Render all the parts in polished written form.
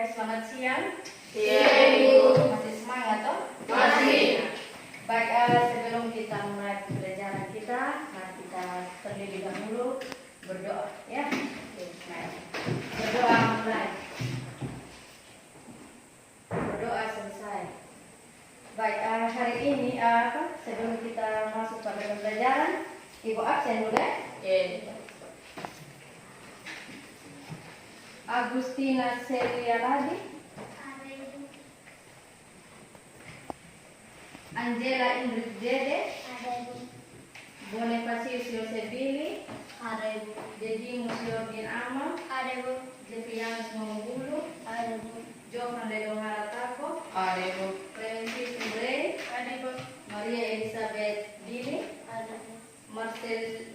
selamat siang. Siang, Ibu. Masih semangat toh? Masih. Baik, sebelum kita mulai pembelajaran kita, mari kita terlebih dahulu berdoa ya. Berdoa mulai. Berdoa selesai. Baik, hari ini sebelum kita masuk pada pembelajaran, Ibu absen dulu ya. Agustina Selialadi, Angela Ingrid Dede, Bonifacius Yosebili, Dedimus Yordin Amal, Zefianus Momogulu, Johan Ledo Haratako, Clementis Umbrey, Maria Elizabeth Billy,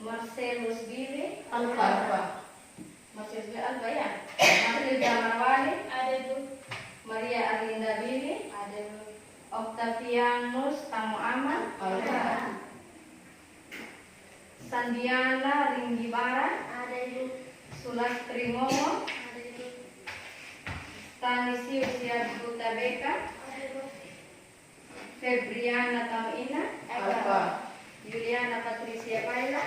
Marcelus Billy, Marcelus Alba ya, Matilda Marwali, Maria Arlinda Billy, Octavianus Tamu Aman, Sandiana Ringgibara, Sulastri Momo, Stanisius Yarbuta Beka, Febriana Tamina, Juliana Patricia Paila,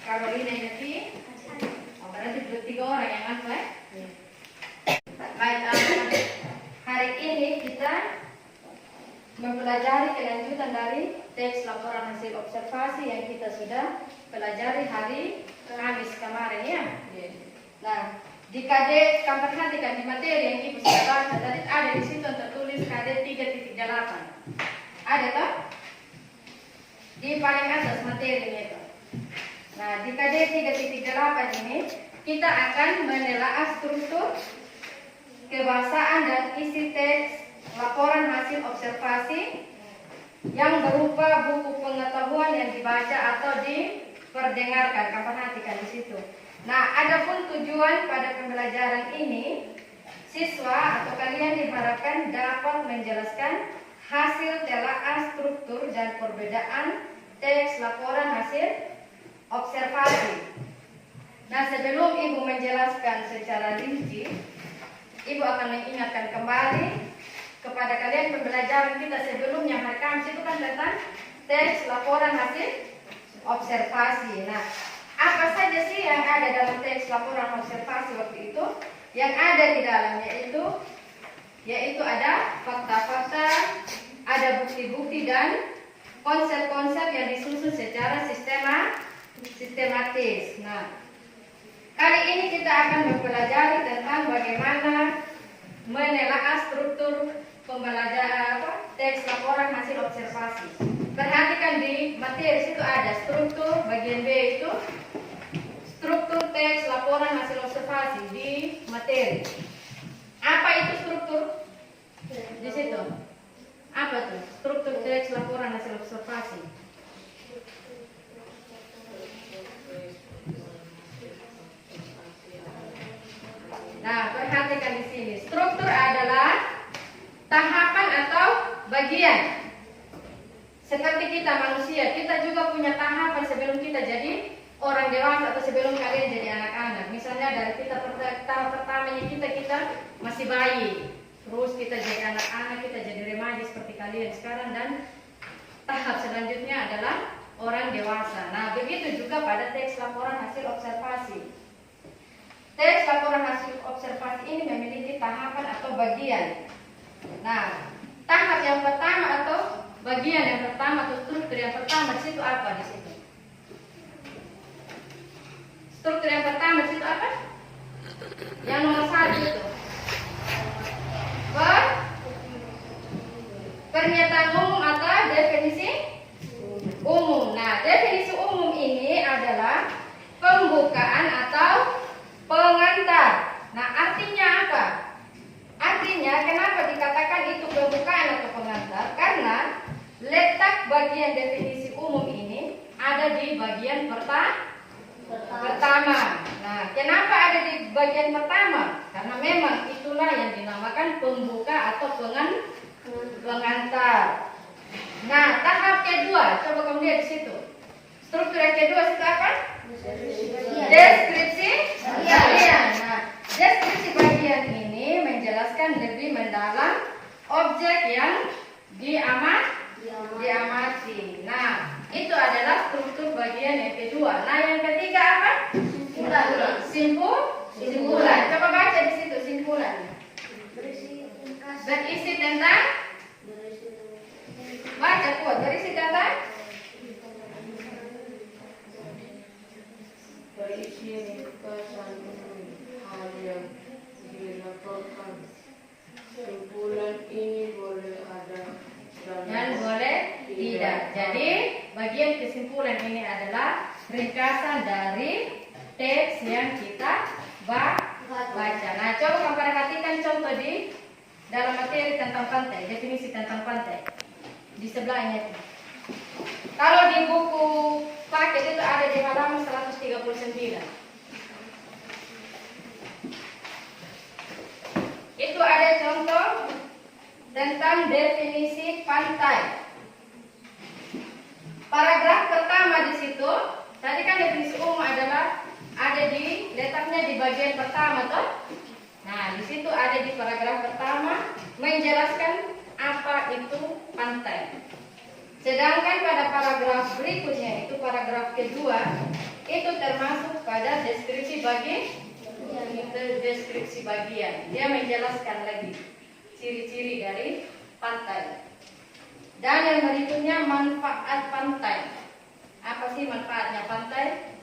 Carolina Yaki. Berarti tiga orang yang masuk ya. Baik, hari ini kita mempelajari kelanjutan dari teks laporan hasil observasi yang kita sudah pelajari hari Kamis kemarin ya. Nah, di KD kamu perhatikan di materi yang Ibu sudah baca tadi ada di situ tertulis KD 3.8. Ada toh? Di paling atas materinya itu. Nah, di KD 3.8 ini kita akan menelaah struktur, kebahasaan dan isi teks laporan hasil observasi yang berupa buku pengetahuan yang dibaca atau diperdengarkan. Kamu perhatikan di situ. Nah, adapun tujuan pada pembelajaran ini, siswa atau kalian diharapkan dapat menjelaskan hasil telaah struktur dan perbedaan teks laporan hasil observasi. Nah, sebelum Ibu menjelaskan secara rinci, Ibu akan mengingatkan kembali kepada kalian pembelajaran kita sebelumnya hari Kamis itu kan tentang teks laporan hasil observasi. Nah, apa saja sih yang ada dalam teks laporan observasi waktu itu? Yang ada di dalamnya yaitu ada fakta-fakta, ada bukti-bukti dan konsep-konsep yang disusun secara sistematis. Nah, kali ini kita akan mempelajari tentang bagaimana menelaah struktur pembelajaran teks laporan hasil observasi. Perhatikan di materi situ ada struktur, bagian B itu struktur teks laporan hasil observasi di materi. Apa itu struktur? Di situ. Apa tuh? Struktur teks laporan hasil observasi. Nah, perhatikan di sini. Struktur adalah tahapan atau bagian. Seperti kita manusia, kita juga punya tahapan sebelum kita jadi orang dewasa atau sebelum kalian jadi anak-anak. Misalnya dari tahap pertamanya kita masih bayi, terus kita jadi anak-anak, kita jadi remaja seperti kalian sekarang, dan tahap selanjutnya adalah orang dewasa. Nah, begitu juga pada teks laporan hasil observasi. Teks laporan hasil observasi ini memiliki tahapan atau bagian. Nah, tahap yang pertama atau bagian yang pertama atau struktur yang pertama di situ apa di situ? Struktur yang pertama di situ apa? Yang nomor 1 itu. Pernyataan umum atau definisi umum. Nah, definisi umum ini adalah pembukaan atau pengantar. Nah, artinya apa? Artinya kenapa dikatakan itu pembukaan atau pengantar? Karena letak bagian definisi umum ini ada di bagian pertama. Nah, kenapa ada di bagian pertama? Karena memang itulah yang dinamakan pembuka atau pengantar. Nah, tahap kedua, coba kamu lihat di situ. Struktur yang kedua itu apa? Deskripsi bagian. Nah, deskripsi bagian ini objek yang diamati. Nah, itu adalah struktur bagian yang kedua. Nah, yang ketiga apa? Simpulan. Coba baca di situ simpulan. Berisi tentang, baca kuat. Berisi tentang Berisi ringkasan hal yang dilaporkan. Simpulan ini boleh ada dan boleh tidak. Jadi bagian kesimpulan ini adalah ringkasan dari teks yang kita baca. Nah, coba kamu perhatikan contoh di dalam materi tentang pantai, definisi tentang pantai di sebelahnya. Kalau di buku paket itu ada di halaman 139. Itu ada contoh tentang definisi pantai. Paragraf pertama di situ, tadi kan definisi umum adalah ada letaknya di bagian pertama toh. Nah, di situ ada di paragraf pertama menjelaskan apa itu pantai. Sedangkan pada paragraf berikutnya itu paragraf kedua itu termasuk pada deskripsi bagian. Dia menjelaskan lagi ciri-ciri dari pantai. Dan yang berikutnya manfaat pantai. Apa sih manfaatnya pantai?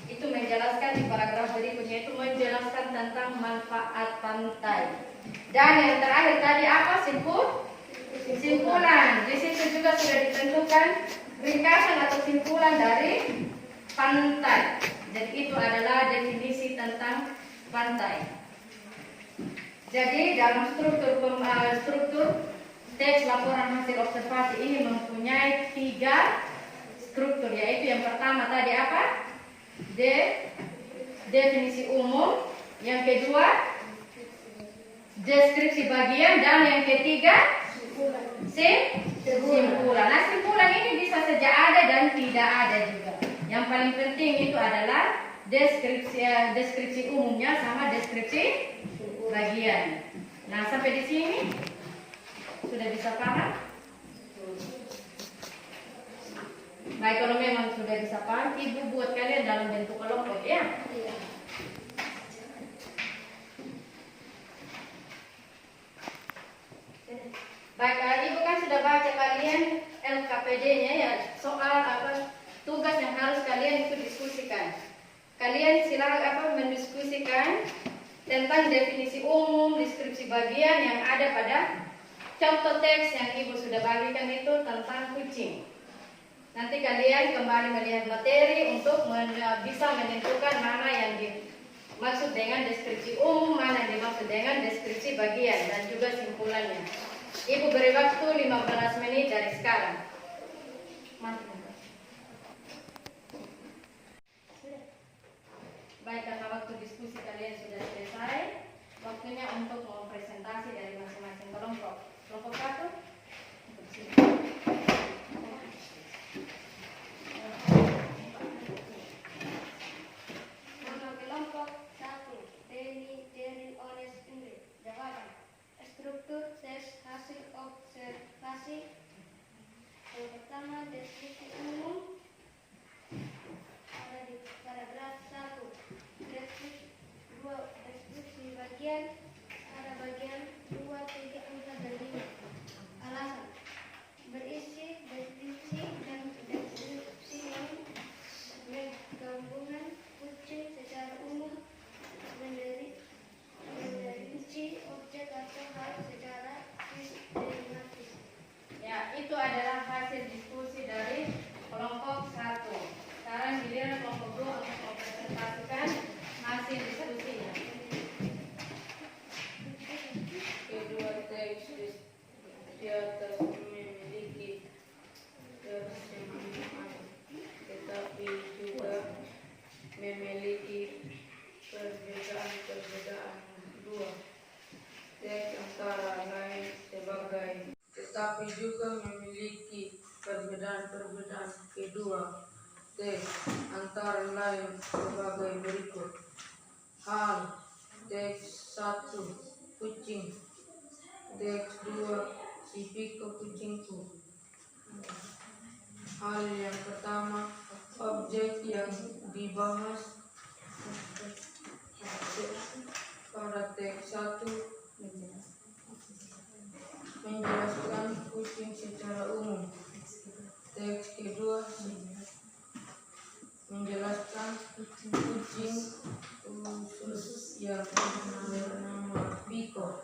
Itu menjelaskan di paragraf berikutnya itu menjelaskan tentang manfaat pantai. Dan yang terakhir tadi apa? Simpulan. Di situ juga sudah ditentukan ringkasan atau simpulan dari pantai. Jadi itu adalah definisi tentang pantai. Jadi dalam struktur teks laporan hasil observasi ini mempunyai 3 struktur, yaitu yang pertama tadi apa? Definisi umum, yang kedua deskripsi bagian, dan yang ketiga simpulan. Nah, simpulan ini bisa saja ada dan tidak ada juga. Yang paling penting itu adalah deskripsi umumnya sama deskripsi bagian. Nah, sampai di sini sudah bisa paham? Baik, kalau memang sudah bisa paham, Ibu buat kalian dalam bentuk kelompok ya. Baik, Ibu kan sudah baca kalian LKPD-nya ya, soal apa tugas yang harus kalian itu diskusikan. Kalian silakan mendiskusikan tentang definisi umum, deskripsi bagian yang ada pada contoh teks yang Ibu sudah bagikan itu tentang kucing. Nanti kalian kembali melihat materi untuk bisa menentukan mana yang dimaksud dengan deskripsi umum, mana yang dimaksud dengan deskripsi bagian, dan juga simpulannya. Ibu beri waktu 15 menit dari sekarang. Baik, karena waktu diskusi kalian sudah selesai, waktunya untuk mempresentasi dari masing-masing kelompok. Kelompok 1. Kelompok 1. Very honest English. Jawaban. Struktur tes hasil observasi. Yang pertama, deskripsi umum. Ada di paragraf 1. Deskripsi bagian. Ada bagian 2, 3, 4, dan 5. Alasan. Berisi definisi dan deskripsi yang menggabungkan kucing secara umum, merinci objek atau hal secara sistematis. Ya, itu adalah hasil diskusi dari kelompok 1. Sekarang giliran kelompok 2 untuk mempresentasikan hasil diskusinya. kedua teks di atas memiliki kesamaan, tetapi juga memiliki perbedaan dua. Teks antara lain sebagai, tetapi juga memiliki perbedaan kedua. Teks antara lain sebagai berikut. Hal. Teks 1. Kucing. Teks 2, si Piko kucingku. Hal yang pertama, objek yang dibahas pada teks 1 menjelaskan kucing secara umum. Teks kedua menjelaskan kucing khusus yang bernama Piko.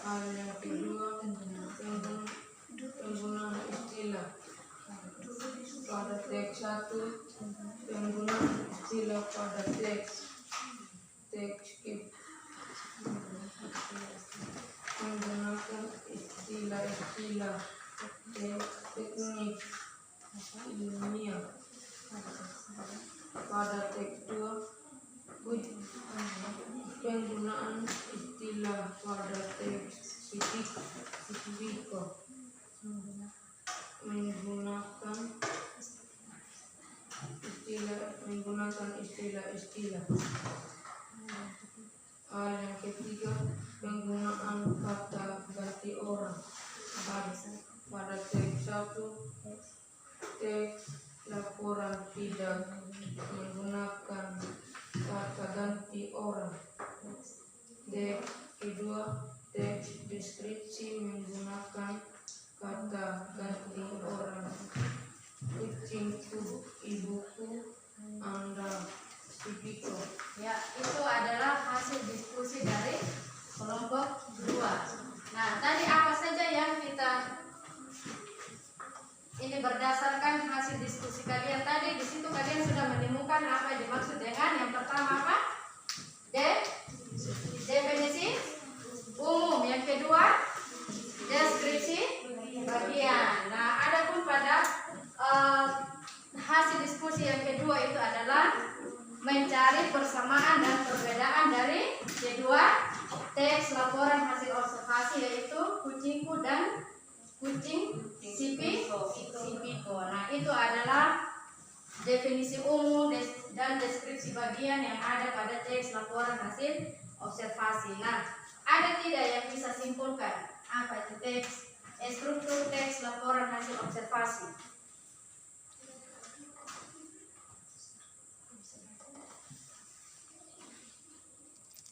Hal yang kedua, penggunaan istilah. Pada teks 1, penggunaan istilah pada teks menggunakan istilah-istilah teknik ilmiah. Pada teks 2, penggunaan istilah pada teks Piko menggunakan istilah-istilah. Hal yang ketiga, penggunaan kata ganti orang. Pada teks 1, teks laporan tidak menggunakan kata ganti orang. Teks kedua, teks deskripsi menggunakan kata ganti orang. Kucingku, ibuku, Anda, si Piko. Ya, itu adalah hasil diskusi dari kelompok 2. Nah, tadi apa saja yang kita ini berdasarkan hasil diskusi kalian tadi. Di situ kalian sudah menemukan apa yang dimaksud dengan yang pertama apa? Definisi umum. Yang kedua, deskripsi bagian. Nah, adapun pada hasil diskusi yang kedua itu adalah mencari persamaan dan perbedaan dari kedua teks laporan hasil observasi, yaitu kucingku dan kucing si Piko. Nah, itu adalah definisi umum dan deskripsi bagian yang ada pada teks laporan hasil observasi. Nah, ada tidak yang bisa simpulkan apa itu struktur teks laporan hasil observasi?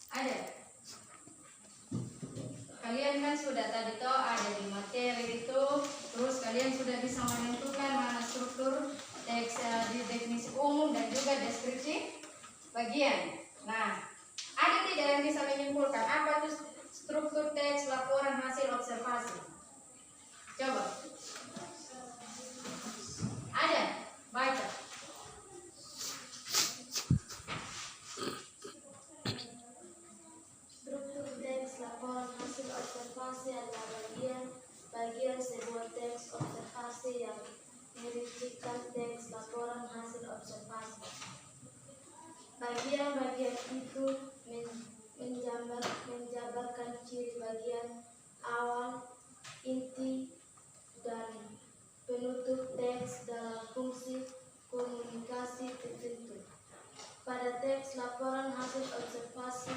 Ada? Kalian kan sudah tadi toh ada di materi itu, terus kalian sudah bisa menentukan mana struktur teks di definisi umum dan juga deskripsi bagian. Nah, ada tidak yang bisa menyimpulkan apa itu struktur teks laporan hasil observasi? Coba. Ada? Baca. Laporan hasil observasi adalah bagian sebuah teks observasi yang merincikan teks laporan hasil observasi. Bagian-bagian itu menjabarkan ciri bagian awal, inti, dan penutup teks dalam fungsi komunikasi tertentu. Pada teks laporan hasil observasi,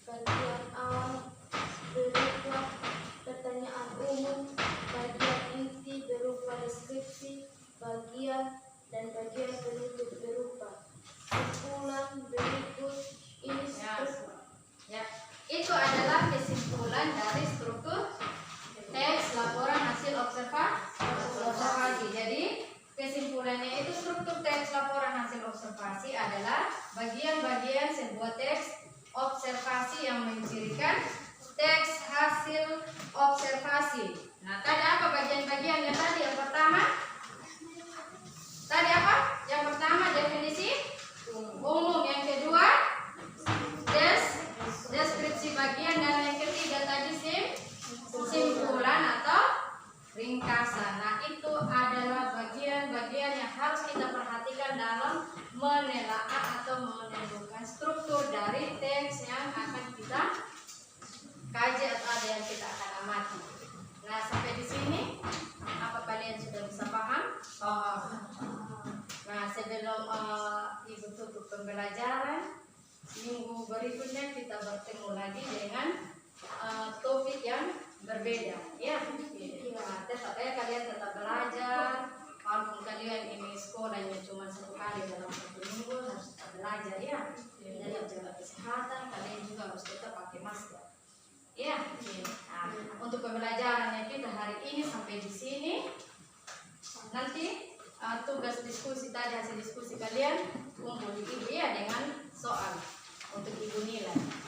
bagian awal berupa pertanyaan umum, bagian inti berupa deskripsi bagian, dan bagian penutup berupa kesimpulan berikut ini. Ya, itu adalah kesimpulan dari struktur teks laporan hasil observasi. Jadi kesimpulannya itu struktur teks laporan hasil observasi adalah bagian-bagian sebuah teks observasi yang mencirikan teks hasil observasi. Nah, tadi apa bagian-bagiannya tadi? Yang pertama, tadi apa? Yang pertama definisi umum, yang kedua deskripsi bagian, dan yang ketiga tadi simpulan atau ringkasan. Nah, itu adalah bagian-bagian yang harus kita perhatikan dalam menelaah atau menentukan struktur dari teks yang akan kita kaji atau ada yang kita akan amati. Nah, sampai di sini apa kalian sudah bisa paham? Nah, sebelum Ibu tutup pembelajaran, minggu berikutnya kita bertemu lagi dengan topik yang berbeda, ya. Nah, tetap ya kalian tetap belajar. Walaupun kalian ini sekolahnya cuma 1 kali dalam 1 minggu, harus tetap belajar, ya. Tetap jaga kesehatan, kalian juga harus tetap pakai masker, ya. Nah, untuk pembelajarannya kita hari ini sampai di sini. Nanti tugas diskusi tadi, hasil diskusi kalian kumpul di ibu ya dengan soal untuk ibu nilai.